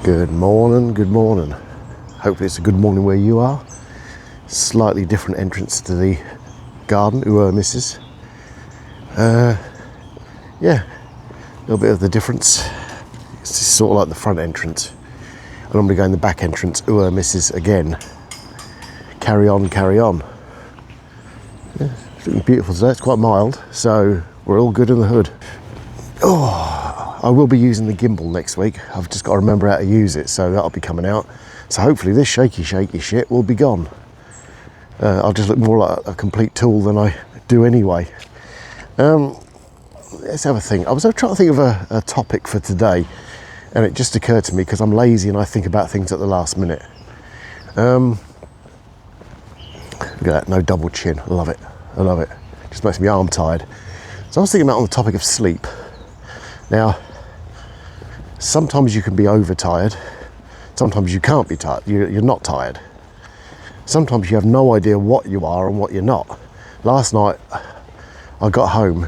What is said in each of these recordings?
Good morning, good morning. Hopefully it's a good morning where you are. Slightly different entrance to the garden, missus. Yeah, a little bit of the difference. It's sort of like the front entrance. I normally go in the back entrance, missus again. Carry on, carry on. Yeah, it's looking beautiful today, it's quite mild, so we're all good in the hood. Oh, I will be using the gimbal next week. I've just got to remember how to use it, so that'll be coming out. So hopefully this shaky shit will be gone. I'll just look more like a complete tool than I do anyway. Let's have a think. I was trying to think of a topic for today, and it just occurred to me because I'm lazy and I think about things at the last minute. Look at that, no double chin. I love it. I love it. Just makes me arm tired. So I was thinking about on the topic of sleep. Now, sometimes you can be overtired. Sometimes you can't be tired. You're not tired. Sometimes you have no idea what you are and what you're not. Last night, I got home,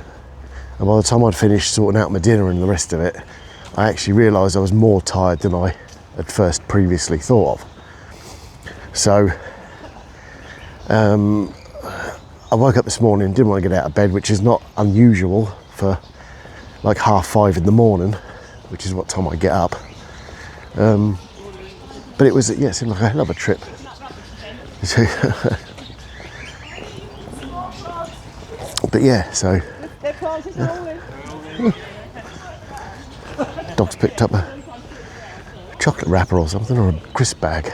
and by the time I'd finished sorting out my dinner and the rest of it, I actually realised I was more tired than I had first previously thought of. So, I woke up this morning, didn't want to get out of bed, which is not unusual for like 5:30 in the morning, which is what time I get up. But it was, yeah, it seemed like a hell of a trip. But yeah, so dog's picked up a chocolate wrapper or something, or a crisp bag.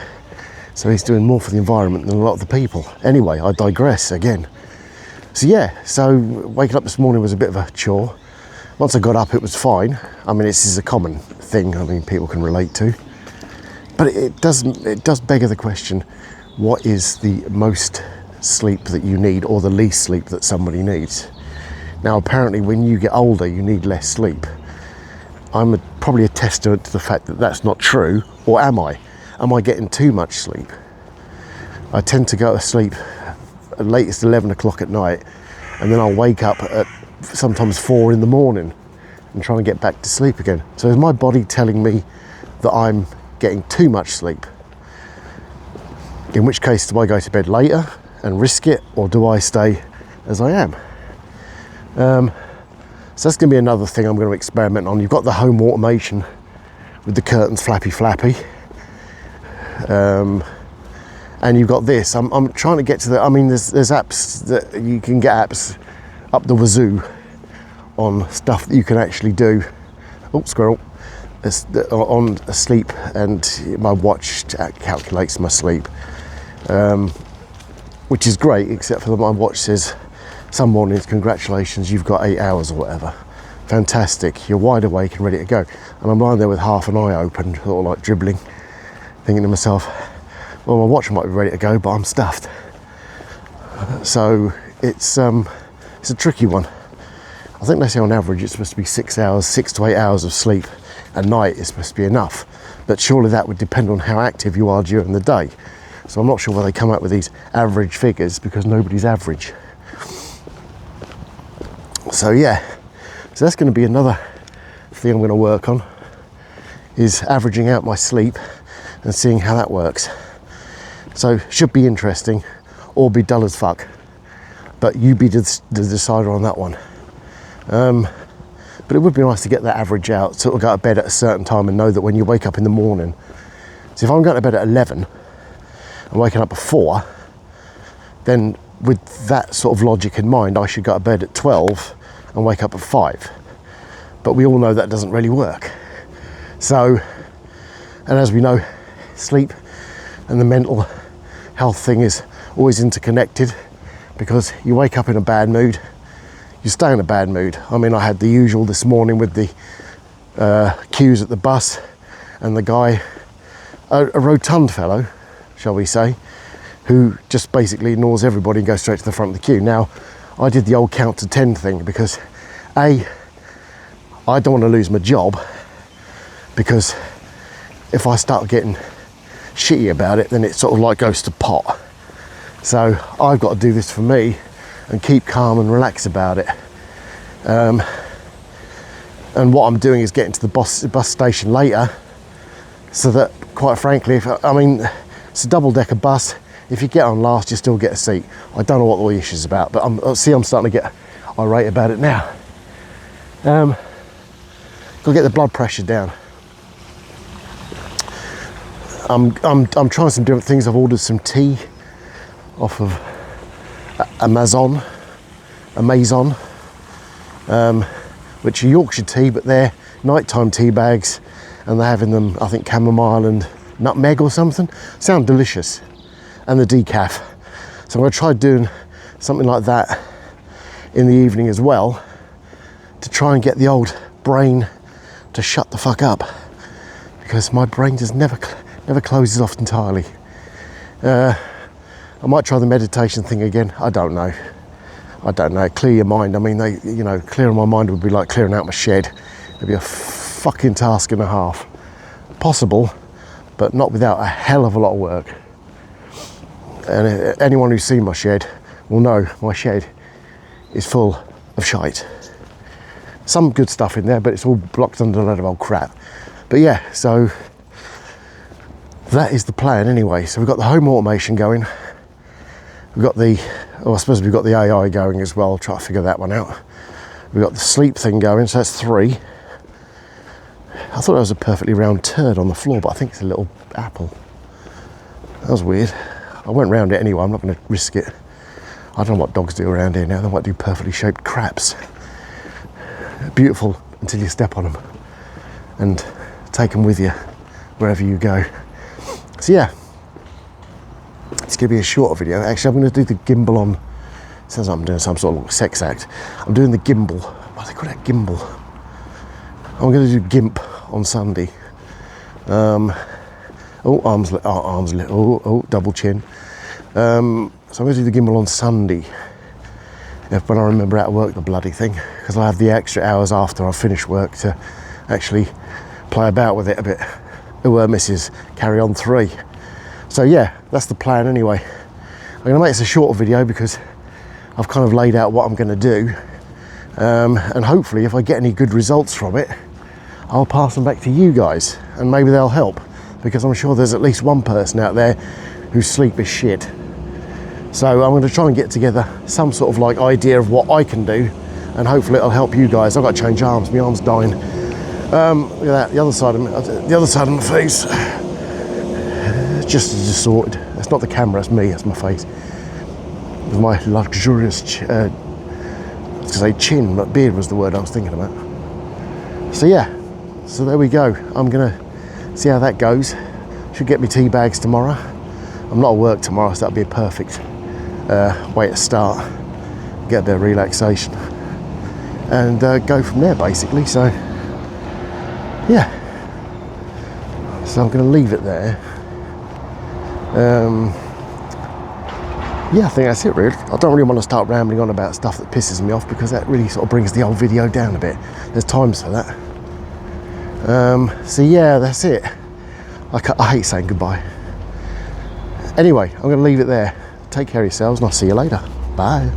So he's doing more for the environment than a lot of the people. Anyway, I digress again. So yeah, so waking up this morning was a bit of a chore. Once I got up, it was fine. I mean, this is a common thing, I mean, people can relate to. But it does beg the question, what is the most sleep that you need, or the least sleep that somebody needs? Now, apparently, when you get older, you need less sleep. I'm probably a testament to the fact that that's not true, or am I? Am I getting too much sleep? I tend to go to sleep at latest 11 o'clock at night, and then I'll wake up at sometimes 4 in the morning and trying to get back to sleep again. So is my body telling me that I'm getting too much sleep? In which case, do I go to bed later and risk it, or do I stay as I am? So that's going to be another thing I'm going to experiment on. You've got the home automation with the curtains flappy. And you've got this. I'm trying to get to the, I mean, there's apps that you can get apps up the wazoo on stuff that you can actually do. Oh, squirrel. On sleep, and my watch calculates my sleep, which is great, except for that my watch says some mornings, congratulations, you've got 8 hours or whatever. Fantastic, you're wide awake and ready to go. And I'm lying there with half an eye open, sort of like dribbling, thinking to myself, well, my watch might be ready to go, but I'm stuffed. So it's a tricky one. I think they say on average it's supposed to be 6 to 8 hours of sleep a night is supposed to be enough, but surely that would depend on how active you are during the day. So I'm not sure why they come up with these average figures, because nobody's average. So yeah, so that's going to be another thing I'm going to work on, is averaging out my sleep and seeing how that works. So should be interesting, or be dull as fuck, but you be the decider on that one. But it would be nice to get that average out, sort of go to bed at a certain time and know that when you wake up in the morning, so if I'm going to bed at 11 and waking up at 4, then with that sort of logic in mind, I should go to bed at 12 and wake up at 5. But we all know that doesn't really work. So, and as we know, sleep and the mental health thing is always interconnected, because you wake up in a bad mood, you stay in a bad mood. I mean, I had the usual this morning with the queues at the bus, and the guy, a rotund fellow, shall we say, who just basically ignores everybody and goes straight to the front of the queue. Now, I did the old count to 10 thing because I don't want to lose my job, because if I start getting shitty about it, then it sort of like goes to pot. So I've got to do this for me and keep calm and relax about it. And what I'm doing is getting to the bus station later, so that, quite frankly, I mean, it's a double-decker bus. If you get on last, you still get a seat. I don't know what the issue is about, but I'm starting to get irate about it now. Got to get the blood pressure down. I'm trying some different things. I've ordered some tea off of Amazon, which are Yorkshire tea, but they're nighttime tea bags, and they're having them, I think, chamomile and nutmeg or something. Sound delicious. And the decaf. So I'm going to try doing something like that in the evening as well, to try and get the old brain to shut the fuck up, because my brain just never closes off entirely. I might try the meditation thing again. I don't know. Clear your mind. I mean, clearing my mind would be like clearing out my shed. It'd be a fucking task and a half. Possible, but not without a hell of a lot of work. And anyone who's seen my shed will know my shed is full of shite. Some good stuff in there, but it's all blocked under a load of old crap. But yeah, so that is the plan anyway. So we've got the home automation going. We've got I suppose we've got the AI going as well. I'll try to figure that one out. We've got the sleep thing going, so that's 3. I thought that was a perfectly round turd on the floor, but I think it's a little apple. That was weird. I went round it anyway, I'm not going to risk it. I don't know what dogs do around here now. They might do perfectly shaped craps. Beautiful until you step on them and take them with you wherever you go. So yeah, it's going to be a shorter video. Actually, I'm going to do the gimbal on, sounds like I'm doing some sort of sex act. I'm doing the gimbal. What do they call that? Gimbal. I'm going to do GIMP on Sunday. Arms, double chin. So I'm going to do the gimbal on Sunday, when I remember how to work the bloody thing, because I'll have the extra hours after I've finished work to actually play about with it a bit. Mrs. Carry On 3. So yeah, that's the plan anyway. I'm going to make this a shorter video because I've kind of laid out what I'm going to do, and hopefully if I get any good results from it, I'll pass them back to you guys, and maybe they'll help, because I'm sure there's at least one person out there whose sleep is shit. So I'm going to try and get together some sort of like idea of what I can do, and hopefully it'll help you guys. I've got to change arms, my arm's dying. Look at that, the other side of my face, just as distorted. That's not the camera, that's me, that's my face. With my luxurious, I was going to say chin, but beard was the word I was thinking about. So yeah, so there we go. I'm going to see how that goes. Should get me tea bags tomorrow. I'm not at work tomorrow, so that'll be a perfect way to start. Get a bit of relaxation and go from there basically. So yeah, so I'm going to leave it there. Yeah, I think that's it really. I don't really want to start rambling on about stuff that pisses me off, because that really sort of brings the whole video down a bit. There's times for that. So yeah, that's it. I hate saying goodbye. Anyway, I'm going to leave it there. Take care of yourselves, and I'll see you later. Bye.